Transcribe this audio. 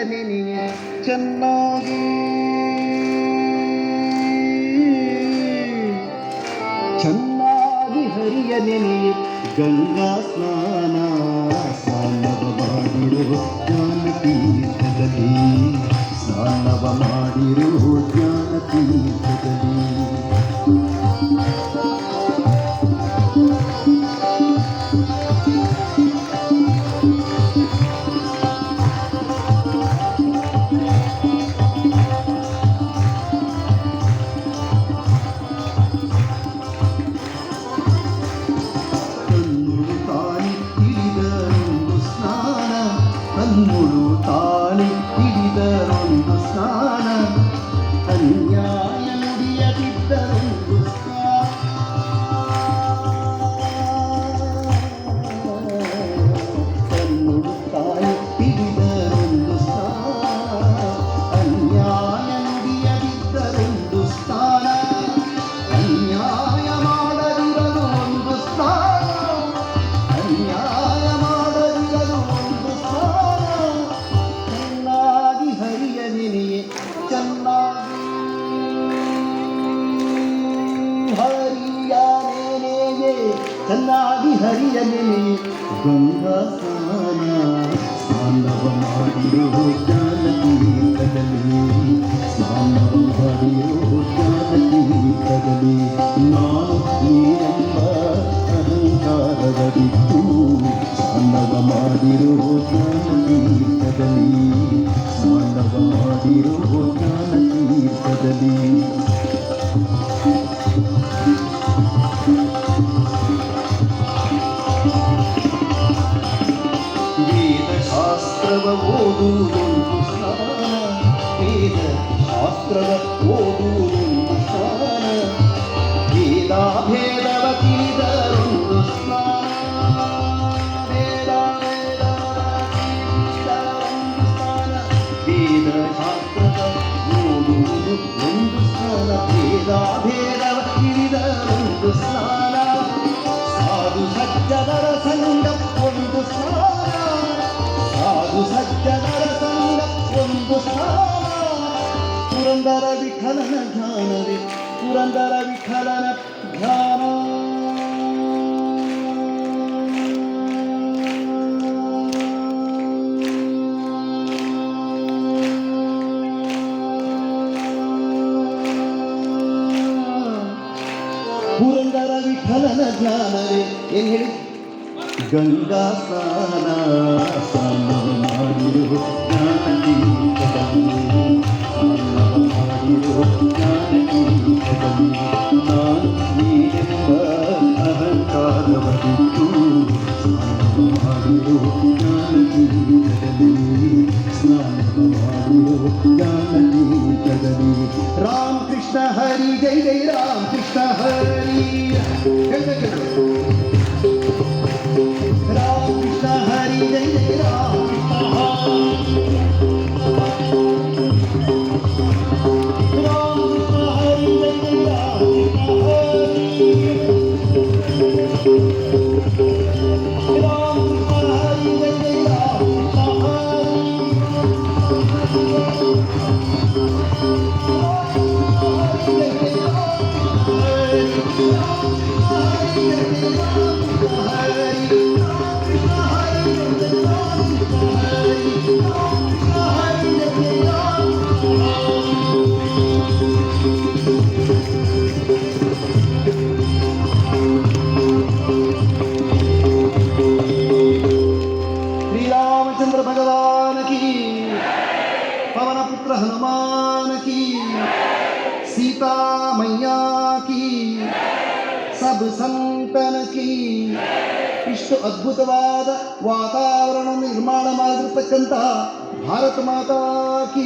ನೆನೆಯೇ ಚೆನ್ನಾಗಿ ಚೆನ್ನಾಗಿ ಹರಿಯ ನೆನೆಯೇ ಗಂಗಾ ಸ್ನಾನ ಸ್ನಾನವ ಮಾಡಿರೋ ಜ್ಞಾನ ತೀರ್ಥದಲ್ಲಿ ಸ್ನಾನವ ಮಾಡಿರೋ ಜ್ಞಾನ ತೀರ್ಥದಲ್ಲಿ ಕಣ್ಣುಳು ತಾಳಿ ಹಿಡಿದರೊಂದು ಸ್ನಾನ ಅನ್ಯಾಯ ನುಡಿಯದಿದ್ದರೊಂದು ಕಣ್ಣುಳು ತಾಳಿ ಹಿಡಿದರೊಂದು ಸ್ನಾನ ಅನ್ಯಾಯ ನುಡಿಯದಿದ್ದರೊಂದು ಸ್ನಾನ ಅನ್ಯಾಯ ಮಾಡದಿರಲು ಒಂದು ಸ್ನಾನ ಅನ್ಯಾಯ ಮಾಡದಿರಲು ಒಂದು ಸ್ನಾನ ಚೆನ್ನಾಗಿ ಹರಿಯ ನೆನೆಯೇ ಚೆನ್ನಾಗಿ ಹರಿಯ ನೆನೆಯೇ ಚೆನ್ನಾಗಿ ಹರಿಯ ನೆನೆಯೇ ಗಂಗಾ ಸ್ನಾನ ಸ್ನಾನವ ಮಾಡಿರೋ ಜ್ಞಾನ ತೀರ್ಥದಲ್ಲಿ ಸ್ನಾನವ ಮಾಡಿರೋ ಜ್ಞಾನ ತೀರ್ಥದಲ್ಲಿ ನಾನು ನೀನೆಂಬ ಅಹಂಕಾರದ ಬಿಟ್ಟು ಸ್ನಾನವ ಮಾಡಿರೋ ಜ್ಞಾನ ತೀರ್ಥದಲ್ಲಿ ಸ್ನಾನವ ಮಾಡಿರೋ ಜ್ಞಾನ ತೀರ್ಥದಲ್ಲಿ ವೇದಶಾಸ್ತ್ರವ ಓದುವುದೊಂದು ಸ್ನಾನ ವೇದಶಾಸ್ತ್ರವ ಓದುವುದೊಂದು ಸ್ನಾನ ವೇದಾಭೇದವ ತಿಳಿದರೊಂದು ಸ್ನಾನ ವೇದಶಾಸ್ತ್ರದ ಓದುವುದು ಒಂದು ಸ್ನಾನ ವೇದಾಭೇದವ ತಿಳಿದರೊಂದು ಸ್ನಾನ ಸಾಧು ಸಜ್ಜನರ ಸಂಘ ಒಂದು ಸ್ನಾನ ಸಾಧು ಸಜ್ಜನರ ಸಂಘ ಒಂದು ಸ್ನಾನ ಪುರಂದರ ವಿಠಲನ ಧ್ಯಾನವೇ ಪುರಂದರ ವಿಠಲನ ಧ್ಯಾನ ಪುರಂದರ ವಿಠಲನ ಧ್ಯಾನವೇ ಏನು ಹೇಳಿ ಗಂಗಾ ಸ್ನಾನ ಸ್ನಾನವ ಮಾಡಿರೋ ಜ್ಞಾನ ತೀರ್ಥದಲ್ಲಿ ಸ್ನಾನವ ಮಾಡಿರೋ ಜ್ಞಾನ ತೀರ್ಥದಲ್ಲಿ ನಾನು ನೀನೆಂಬ ಅಹಂಕಾರವ ಬಿಟ್ಟು ಸ್ನಾನವ ಮಾಡಿರೋ ಜ್ಞಾನ ತೀರ್ಥದಲ್ಲಿ ಸ್ನಾನವ ಮಾಡಿರೋ ಜ್ಞಾನ ತೀರ್ಥದಲ್ಲಿ ರಾಮಕೃಷ್ಣ ಹರಿ ಜೈ ಜೈ ರಾಮಕೃಷ್ಣ ಹರಿ ರಾಮಕೃಷ್ಣ ಹರಿ ಜೈ ಜೈ ರಾಮಕೃಷ್ಣ ಹರಿ ರಾಮಕೃಷ್ಣ ಹರಿ ಜೈ ಜೈ ರಾಮಕೃಷ್ಣ ಹರಿ ರಾಮಕೃಷ್ಣ ಹರಿ ಜೈ ಜೈ ರಾಮಕೃಷ್ಣ श्रीरामचंद्र भगवान की पवन पुत्र हनुमान की सीता मैया की सब संतन की ಇಷ್ಟು ಅದ್ಭುತವಾದ ವಾತಾವರಣ ನಿರ್ಮಾಣ ಮಾಡಿರ್ತಕ್ಕಂತಹ ಭಾರತ ಮಾತಾ ಕೀ